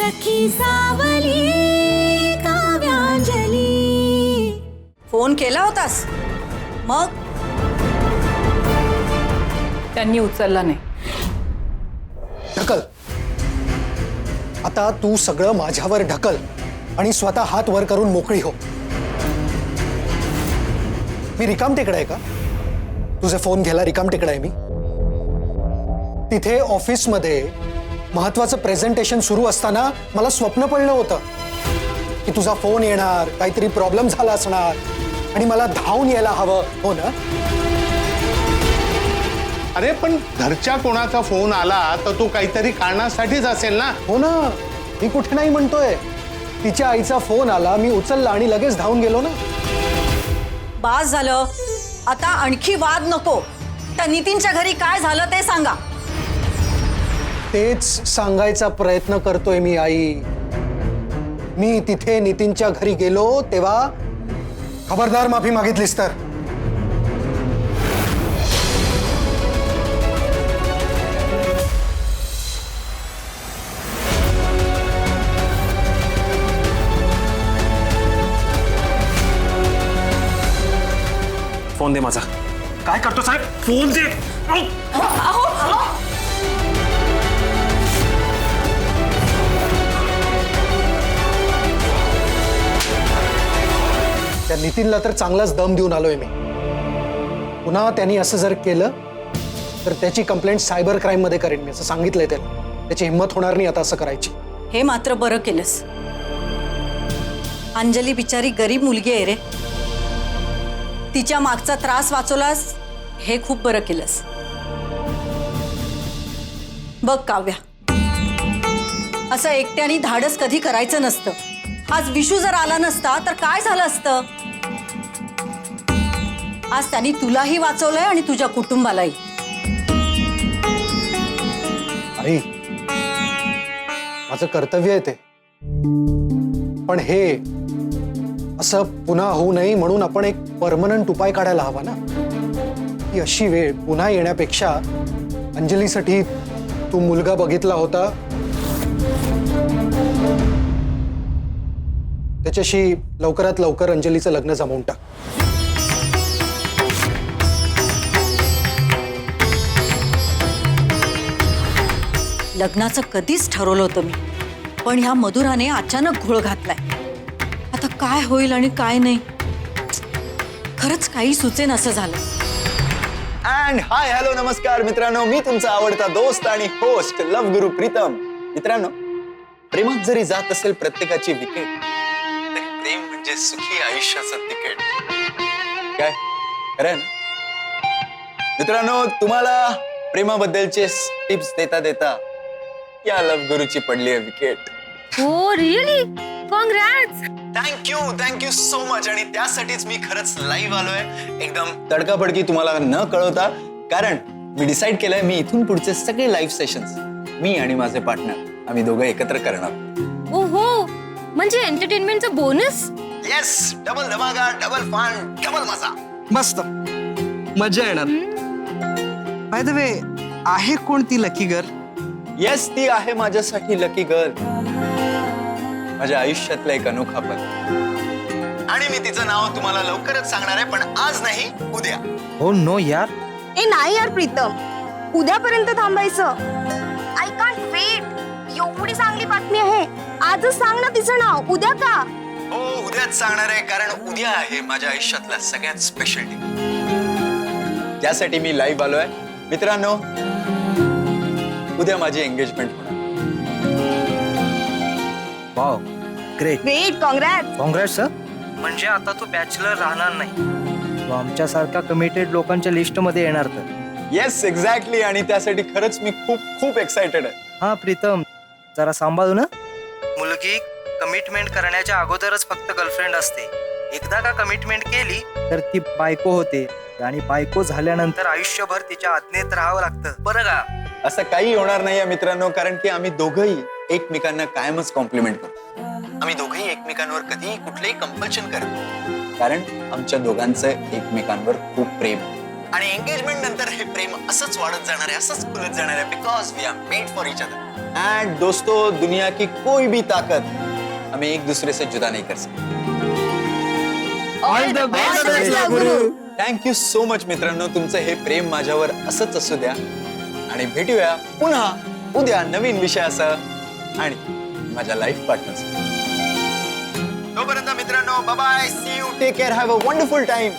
सखी सावली काव्यांजली. फोन केला होतास मग? त्यांनी उचलला नाही. ढकल. आता तू सगळं माझ्यावर ढकल आणि स्वतः हात वर करून मोकळी हो. मी रिकाम टेकडा आहे का? तुझे फोन घ्यायला रिकाम टेकडा आहे मी? तिथे ऑफिसमध्ये महत्वाचं प्रेझेंटेशन सुरू असताना मला स्वप्न पडलं होतं की तुझा फोन येणार, काहीतरी प्रॉब्लेम झाला असणार आणि मला धावून यायला हवं, हो ना? अरे पण घरच्या कोणाचा फोन आला तर तो काहीतरी कारणासाठीच असेल ना. हो ना, मी कुठे नाही म्हणतोय. तिच्या आईचा फोन आला, मी उचलला आणि लगेच धावून गेलो ना. बास झालं. आता आणखी वाद नको. त्या नितीनच्या घरी काय झालं ते सांगा. तेच सांगायचा प्रयत्न करतोय मी आई. मी तिथे नितीनच्या घरी गेलो तेव्हा खबरदार माफी मागितलीस तर. फोन दे माझा. काय करतो साहेब? फोन दे. त्या नितीनला तर चांगलाच दम देऊन आलोय मी. पुन्हा त्यांनी असं जर केलं तर त्याची कंप्लेंट सायबर क्राईम मध्ये करेन मी, असं सांगितलंय त्याला. त्याची हिंमत होणार नाही आता असं करायची. हे मात्र बरं केलंस. अंजली बिचारी गरीब मुलगी आहे रे. तिच्या मागचा त्रास वाचवलास हे खूप बरं केलंस. बघ काव्या, असं एकट्याने धाडस कधी करायचं नसतं. आज विशू जर आला नसता तर काय झालं असतं? आज त्यांनी तुलाही वाचवलंय आणि तुझ्या कुटुंबालाही. आई, माझं कर्तव्य आहे ते. पण हे असं पुन्हा होऊ नये म्हणून आपण एक परमनंट उपाय काढायला हवा ना. ही अशी वेळ पुन्हा येण्यापेक्षा अंजलीसाठी तू मुलगा बघितला होता, त्याच्याशी लवकरात लवकर अंजलीचं लग्न जमवून टाक. लग्नाचं कधीच ठरवलं होतं मी, पण ह्या मधुराने अचानक घोळ घातलाय. आता काय होईल आणि काय नाही, खरंच काही सुचेन असं झालं. अँड हाय हॅलो नमस्कार मित्रांनो, मी तुमचा आवडता दोस्त आणि होस्ट लव गुरु प्रीतम. मित्रांनो, प्रेमात जरी जात असेल प्रत्येकाची विकेट, तरी प्रेम म्हणजे सुखी आयुष्याचं तिकीट. काय खरं आहे ना मित्रांनो? तुम्हाला प्रेमाबद्दलचे टिप्स देता देता या लव गुरुची पडली आहे विकेट. हो really? Congrats. Thank you so much. आणि त्यासाठीच मी खरंच लाईव्ह आलोय एकदम तडकाफडकी तुम्हाला न कळवता, कारण मी डिसाईड केलंय मी इथून पुढचे सगळे लाईव्ह सेशन्स मी आणि माझे पार्टनर आम्ही दोघं एकत्र करणार. ओहो, म्हणजे एंटरटेनमेंटचं बोनस. येस, डबल धमाका, डबल फन, डबल मजा. मस्त मजा येणार. बाय द वे, आहे कोणती लकी गर्ल? येस, ती आहे माझ्यासाठी लकी गर्ल, माझ्या आयुष्यातला एक अनोखा पल. आणि मी तिचं नाव तुम्हाला लवकरच सांगणार आहे, पण आज नाही, उद्या. हो नो यार. ए नाही यार प्रीतम, उद्यापर्यंत थांबायचं. I can't wait. एवढी चांगली बातमी आहे, आजच सांग ना तिचं नाव. उद्या का? हो, उद्याच सांगणार आहे, कारण उद्या आहे माझ्या आयुष्यातला सगळ्यात स्पेशल डे. त्यासाठी मी लाईव्ह आलोय. मित्रांनो, उद्या माझी एंगेजमेंट होणार. Wow, great. Great, congrats. Congress sir. म्हणजे आता तू बॅचलर राहणार नाही, तू आमच्यासारख्या कमिटेड लोकांच्या लिस्ट मध्ये येणार तर. Yes, exactly. आणि त्यासाठी खरंच मी खूप खूप एक्साइटेड आहे. हा प्रीतम, जरा सांभाळू ना. मुलगी कमिटमेंट करण्याच्या अगोदरच फक्त गर्लफ्रेंड असते. एकदा का कमिटमेंट केली तर ती बायको होते, आणि बायको झाल्यानंतर आयुष्यभर तिच्या आज्ञेत राहावं लागतं, बरं का? असं काही होणार नाहीये मित्रांनो, कारण की आम्ही दोघंही एकमेकांना कायमच कॉम्प्लिमेंट करतो. आम्ही दोघंही एकमेकांवर कधीही कुठलेही कंपल्शन करत नाही, कारण आमच्या दोघांचं एकमेकांवर खूप प्रेम. आणि एंगेजमेंट नंतर हे प्रेम असंच वाढत जाणार आहे, असंच खुलत जाणार आहे, because we are made for each other. And दोस्तों, दुनिया की कोई भी ताकत हमें एक दूसरे से जुदा नहीं कर सकती. All the best, love guru. Thank you so much मित्रांनो, तुमचं हे प्रेम माझ्यावर असंच असू द्या आणि भेटूया पुन्हा उद्या नवीन विषयासह आणि माझ्या लाईफ पार्टनर. तोपर्यंत मित्रांनो, bye bye, see you, take care, have a wonderful time.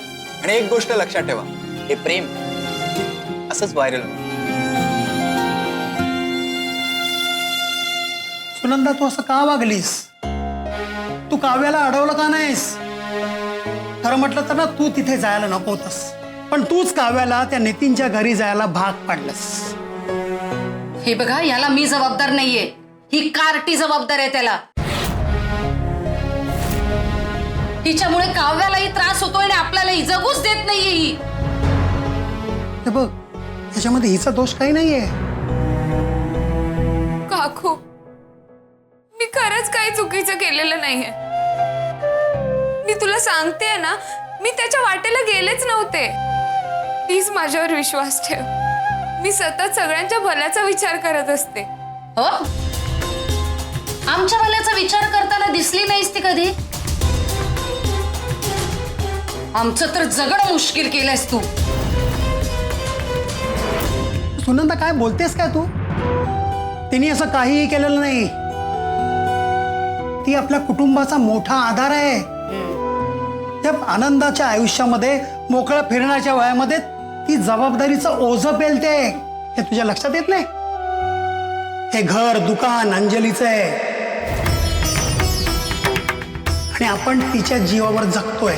आणि एक गोष्ट लक्षात ठेवा, हे प्रेम असंच व्हायरल. सुनंदा, तू असं का वागलीस? तू काव्याला अडवलं का नाहीस? खरं म्हटलं तर ना, तू तिथे जायला नको होतस, पण तूच काव्याला त्या नितीनच्या घरी जायला भाग पाडलंस. हे बघा, याला मी जबाबदार नाहीये, ही कार्टी जबाबदार आहे त्याला. हिच्यामुळे काव्यालाही त्रास होतोय आणि आपल्यालाही जगूच देत नाहीये ही. हे बघ, याच्यामध्ये हिचा दोष काही नाहीये. काकू, मी खरंच काही चुकीचं केलेलं नाहीये. मी तुला सांगते ना, मी त्याच्या वाटेला गेलेच नव्हते. प्लीज माझ्यावर विश्वास ठेव. मी सतत सगळ्यांच्या भल्याचा विचार करत असते. हो, आमच्या भल्याचा विचार करताना दिसली नाहीस ती कधी. आमचं तर जगणं मुश्किल केलंयस तू. सुनंदा, काय बोलतेस काय तू? तिने असं काहीही केलेलं नाही. ती आपल्या कुटुंबाचा मोठा आधार आहे. त्या आनंदाच्या आयुष्यामध्ये मोकळ्या फिरण्याच्या वयामध्ये ती जबाबदारीचं ओझं पेलते. हे तुझ्या लक्षात येत नाही? हे घर दुकान अंजलीचं आहे आणि आपण तिच्या जीवावर जगतोय.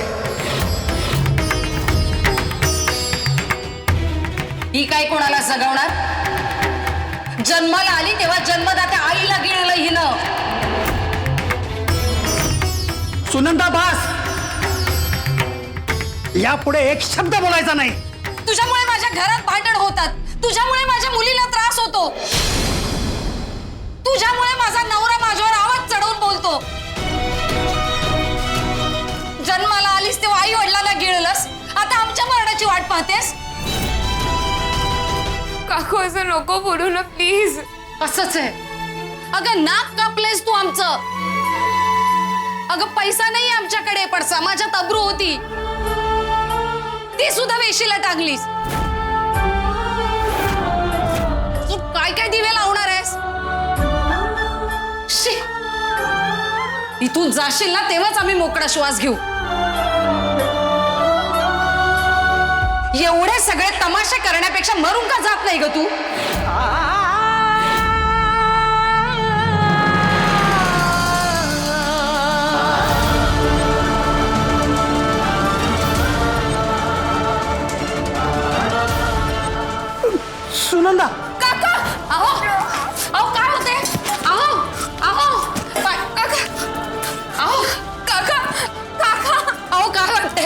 ही काय कोणाला जगवणार? जन्माला आली तेव्हा जन्मदात्या आईला गिळलं हिनं. सुनंदा, बास. यापुढे एक शब्द बोलायचा नाही. तुझ्यामुळे माझ्या घरात भांडण होतात, तुझ्यामुळे माझ्या मुलीला त्रास होतो, तुझ्यामुळे माझा नवरा माझ्यावर आवाज चढवून बोलतो. जन्माला आलीस तेव्हा आई वडिलांना गिळलंस, आता आमच्या मरणाची वाट पाहतेस. काकू, असं नको बोलू ना प्लीज. असंच आहे. अगं, नाक कापलेस तू आमचं. अगं, पैसा नाही आमच्याकडे, पण समाजात अब्रू होती, ती सुद्धा वेशीला टाकलीस. तू काय काय दिवे लावणार आहेस? शी, इथून जाशील ना तेव्हाच आम्ही मोकळा श्वास घेऊ. एवढे सगळे तमाशे करण्यापेक्षा मरून का जात नाही ग तू? सुनंदा, काका, अहो अहो, काय होते? अहो अहो, काका, अहो काका, काका, अहो काय होते?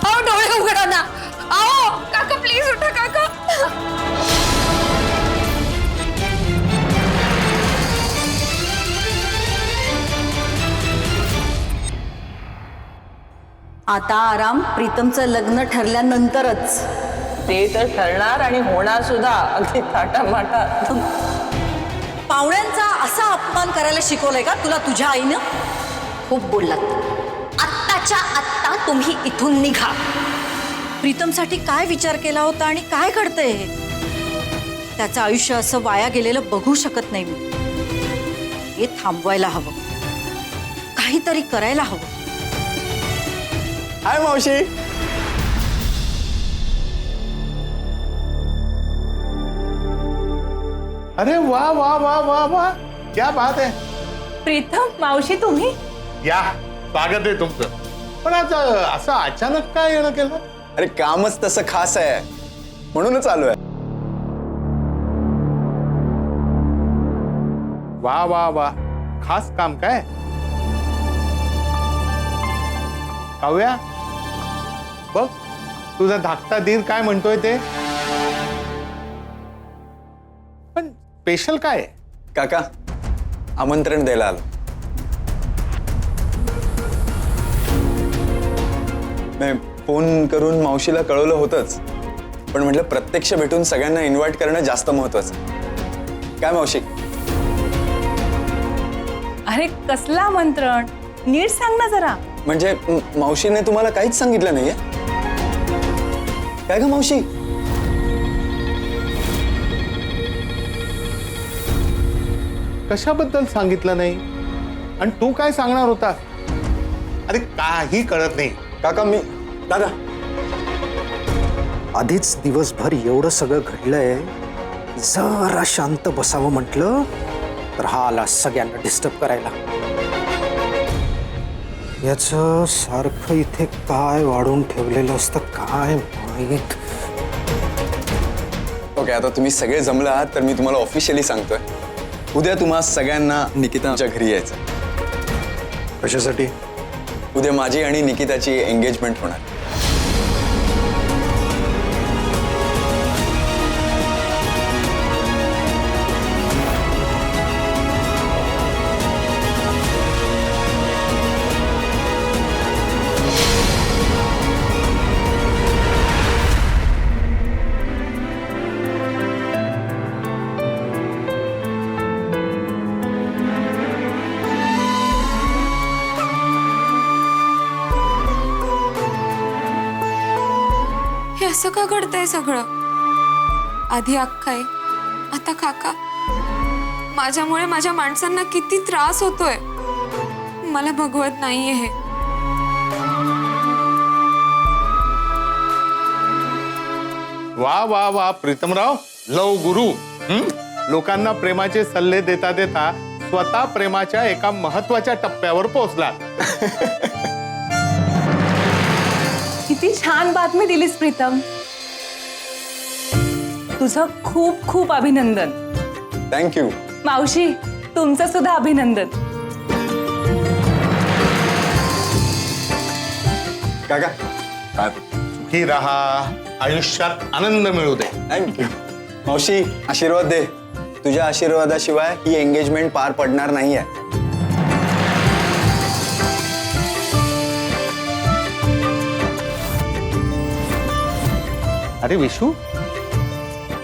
अहो, डोळे उघडा ना. अहो काका, प्लीज उठा काका. आता आराम प्रीतमचं लग्न ठरल्यानंतरच. ते तर ठरणार आणि होणार सुद्धा, अगदी थाटामाटात. पाहुण्यांचा असा अपमान करायला शिकवलंय का तुला तुझ्या आईनं? खूप बोललात. आत्ताच्या आत्ता तुम्ही इथून निघा. प्रीतमसाठी काय विचार केला होता आणि काय घडतंय हे? त्याचं आयुष्य असं वाया गेलेलं बघू शकत नाही मी. हे थांबवायला हवं, काहीतरी करायला हवं. हाय मावशी. अरे वा वा वा वा वा, क्या बात आहे. प्रीतम, मावशी तुम्ही? या, स्वागत आहे तुमचं. पण आता असं अचानक काय येणं केलं? अरे, कामच तसं खास आहे म्हणूनच आलोय. वा वा वा, खास काम काय? काव्या, बघ तुझा धाकटा धीर काय म्हणतोय ते. पण स्पेशल काय? काका, आमंत्रण द्यायला आलो. मी फोन करून मावशीला कळवलं होतंच, पण म्हटलं प्रत्यक्ष भेटून सगळ्यांना इन्व्हाइट करणं जास्त महत्वाचं. काय मावशी? अरे कसलं आमंत्रण, नीट सांग ना जरा. म्हणजे मावशीने तुम्हाला काहीच सांगितलं नाहीये? काय ग मावशी? कशाबद्दल सांगितलं नाही? आणि तू काय सांगणार होता? अरे काही कळत नाही. काका मी दादा आधीच दिवसभर एवढं सगळं घडलंय, जरा शांत बसावं म्हटलं तर हा आला सगळ्यांना डिस्टर्ब करायला. याच सारखं इथे काय वाढून ठेवलेलं असतं काय माहित. ओके, आता तुम्ही सगळे जमला आहात तर मी तुम्हाला ऑफिशियली सांगतोय, उद्या तुम्हा सगळ्यांना निकिताच्या घरी यायचं. कशासाठी? उद्या माझी आणि निकिताची एंगेजमेंट होणार. हे असं का घडतंय सगळं? आधी अक्का आहे, आता काका. माझ्यामुळे माझ्या माणसांना किती त्रास होतोय, मला भगवत नाहीये हे. वा वा वा प्रीतमराव, लव गुरु. लोकांना प्रेमाचे सल्ले देता देता स्वतः प्रेमाच्या एका महत्वाच्या टप्प्यावर पोहोचला. किती छान बातमी दिलीस प्रीतम. तुझं खूप खूप अभिनंदन. थँक्यू मावशी, तुमचं सुद्धा अभिनंदन. काका. काय? सुखी राहा, आयुष्यात आनंद मिळू दे. थँक्यू मावशी. आशीर्वाद दे. तुझ्या आशीर्वादाशिवाय ही एंगेजमेंट पार पडणार नाहीये. अरे विशू,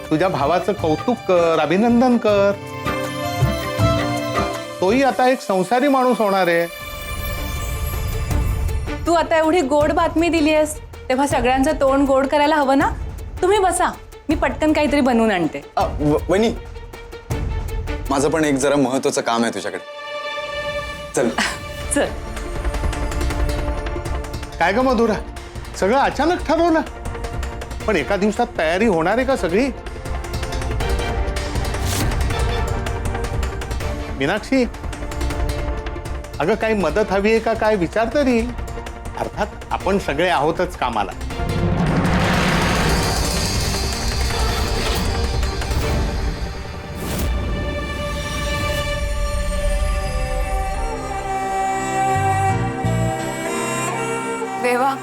तुझ्या भावाचं कौतुक कर, अभिनंदन कर. तोही आता एक संसारी माणूस होणार आहे. तू आता एवढी गोड बातमी दिली आहेस, तेव्हा सगळ्यांचं तोंड गोड करायला हवं ना. तुम्ही बसा, मी पटकन काहीतरी बनवून आणते. वहिनी, माझं पण एक जरा महत्वाचं काम आहे तुझ्याकडे. चल. चल. काय ग मधुरा, सगळं अचानक ठरवलं, पण एका दिवसात तयारी होणार आहे का सगळी? मीनाक्षी, अगं काही मदत हवी आहे का काय विचार तरी. अर्थात आपण सगळे आहोतच कामाला. देवा,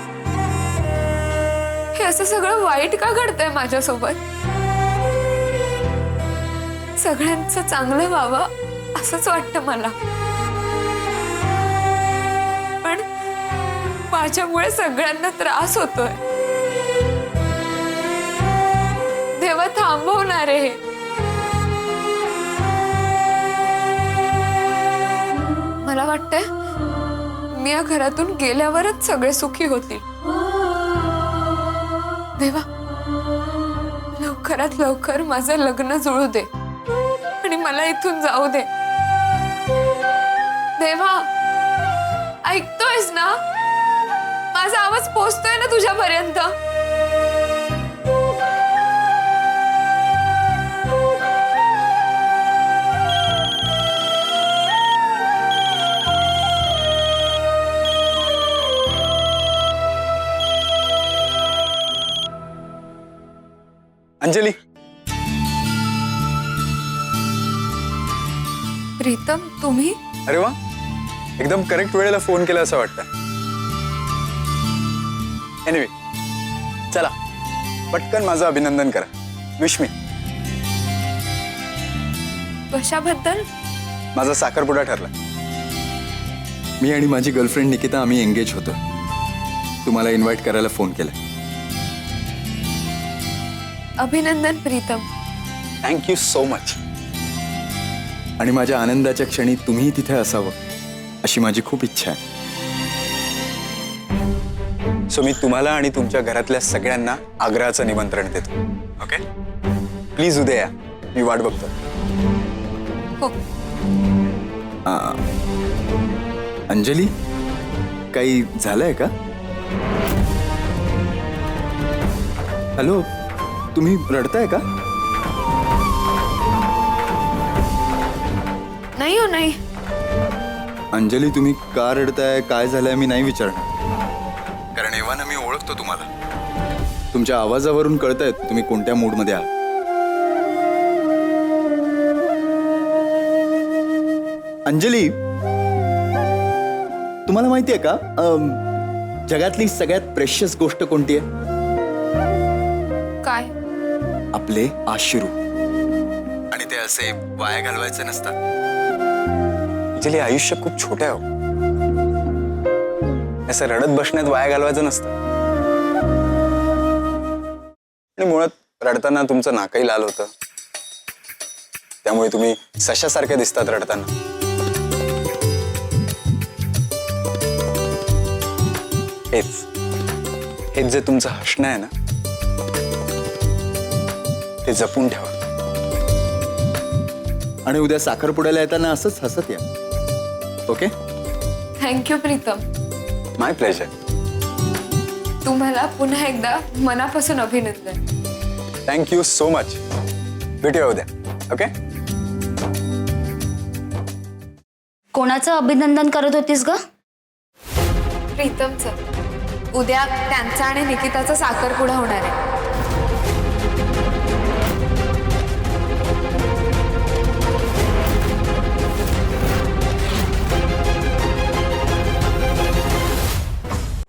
हे असं सगळं वाईट का घडतंय माझ्यासोबत? सगळ्यांचं चांगलं व्हावं असंच वाटतं मला, पण माझ्यामुळे सगळ्यांना त्रास होतोय. देवा, थांबवणार आहे हे. मला वाटतंय मी या घरातून गेल्यावरच सगळे सुखी होतील. देवा, लवकरात लवकर माझं लग्न जुळू दे आणि मला इथून जाऊ दे. देवा, ऐकतोयस ना? माझा आवाज पोहोचतोय ना तुझ्यापर्यंत? अंजली. प्रीतम, तुम्ही? अरे वा, एकदम करेक्ट वेळेला फोन केला असं वाटतं. एनिवे, चला पटकन माझं अभिनंदन करा. Wish me. कशाबद्दल? माझा साखरपुडा ठरला. मी आणि माझी गर्लफ्रेंड निकिता आम्ही एंगेज होतो. तुम्हाला इन्व्हाइट करायला फोन केला. अभिनंदन प्रीतम. Thank you so much. आणि माझ्या आनंदाच्या क्षणी तुम्ही तिथे असावं अशी माझी खूप इच्छा आहे. सो मी तुम्हाला आणि तुमच्या घरातल्या सगळ्यांना आग्रहाचं निमंत्रण देतो. ओके, प्लीज उद्या या, मी वाट बघतो. हो. अंजली, काही झालंय का? हॅलो, तुम्ही रडताय का? नाही हो नाही. अंजली, तुम्ही का रडताय, काय झालंय मी नाही विचारणार, कारण एव्हाना मी ओळखतो तुम्हाला. तुमच्या आवाजावरून कळतंय तुम्ही कोणत्या मूडमध्ये आहात. अंजली, तुम्हाला माहितीये का जगातली सगळ्यात प्रेशियस गोष्ट कोणती आहे? काय? आपले अश्रू. आणि ते असे वाया घालवायचे नसतात. अंजली, आयुष्य खूप छोटं आहे. असं रडत बसण्यात वाया घालवायचं नसतं. आणि मुळात रडताना तुमचं नाकही लाल होतं, त्यामुळे तुम्ही सशासारखे दिसतात रडताना. हेच जे तुमचं हसणं आहे ना, ते जपून ठेवा. आणि उद्या साखरपुड्याला येताना असंच हसत या. ओके? थँक्यू प्रीतम. माय प्लेजर. तुम्हाला पुन्हा एकदा मनापासून अभिनंदन. Thank you so much. भेटूया उद्या. ओके? कोणाचं अभिनंदन करत होतीस ग? प्रीतमचं. उद्या त्यांचा आणि निकिताचा साखरपुडा होणार आहे.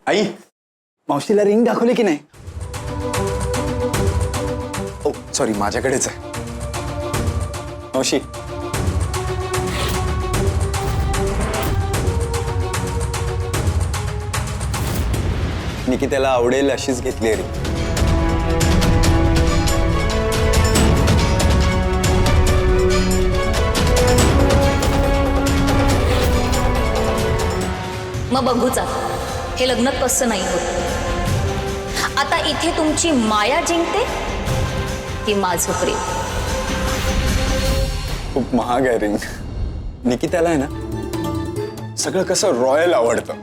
आई, मावशीला रिंग दाखवली की नाही? ओ सॉरी, माझ्याकडेच आहे. मावशी, निकिताला आवडेल अशीच घेतली रिंग. मग बघूचा हे लग्न कसं नाही होत. आता इथे तुमची माया जिंकते की माझं प्रेम? खूप महाग आहे रिंग. निकिताला आहे ना सगळं कसं रॉयल आवडतं.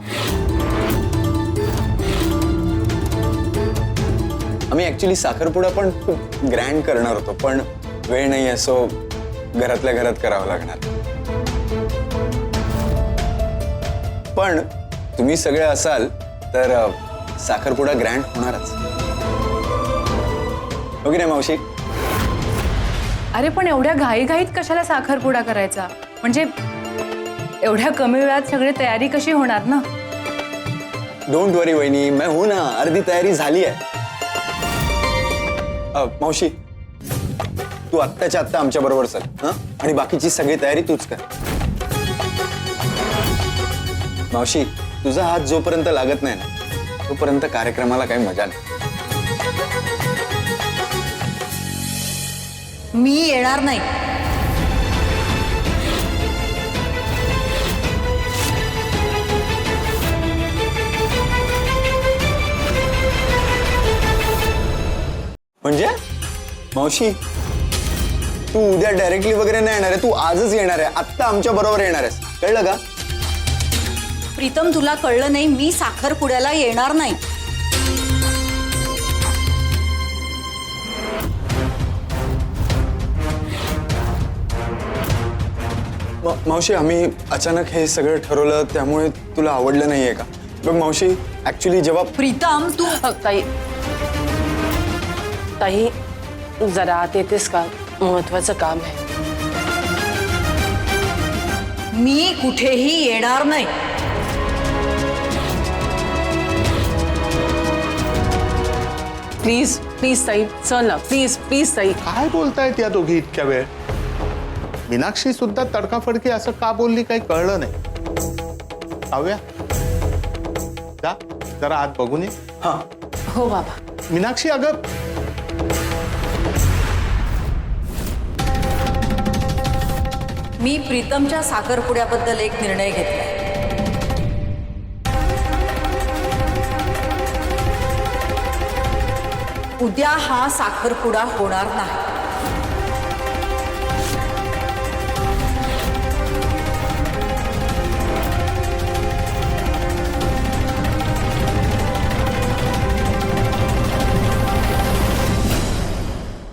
आम्ही ऍक्च्युली साखरपुडा पण खूप ग्रँड करणार होतो, पण वेळ नाही, असो घरातल्या घरात करावं लागणार. पण तुम्ही सगळे असाल तर साखरपुडा ग्रँड होणारच. हो की नाही मावशी? अरे पण एवढ्या घाईघाईत कशाला साखरपुडा करायचा? म्हणजे एवढ्या कमी वेळात सगळी तयारी कशी होणार ना? डोंट वरी वहिनी, मैं हूं ना. अर्धी तयारी झाली आहे. मावशी, तू आत्ताच्या आत्ता आमच्या बरोबर चल, हं? आणि बाकीची सगळी तयारी तूच कर. मावशी, तुझा हात जोपर्यंत लागत नाही ना तोपर्यंत कार्यक्रमाला काही मजा नाही. मी येणार नाही. म्हणजे मावशी, तू उद्या डायरेक्टली वगैरे नाही येणार आहे, तू आजच येणार आहे, आत्ता आमच्या बरोबर येणार आहेस, कळलं का? प्रीतम, तुला कळलं नाही, मी साखरपुड्याला येणार नाही. मावशी, आम्ही अचानक हे सगळं ठरवलं, त्यामुळे तुला आवडलं नाहीये का? बघ मावशी, ऍक्च्युली जेव्हा प्रीतम, तू ताई जरा आत येतेस का? महत्वाचं काम आहे. मी कुठेही येणार नाही. प्लीज प्लीज ताई, चल ना, प्लीज प्लीज ताई. काय बोलतायत या दोघी इतक्या वेळ? मीनाक्षी सुद्धा तडकाफडकी असं का बोलली काही कळलं नाही. काव्या, जा जरा आत बघून ये. हो बाबा. मीनाक्षी, अगं मी प्रीतमच्या साखरपुड्याबद्दल एक निर्णय घेतलाय. उद्या हा साखरपुडा होणार नाही.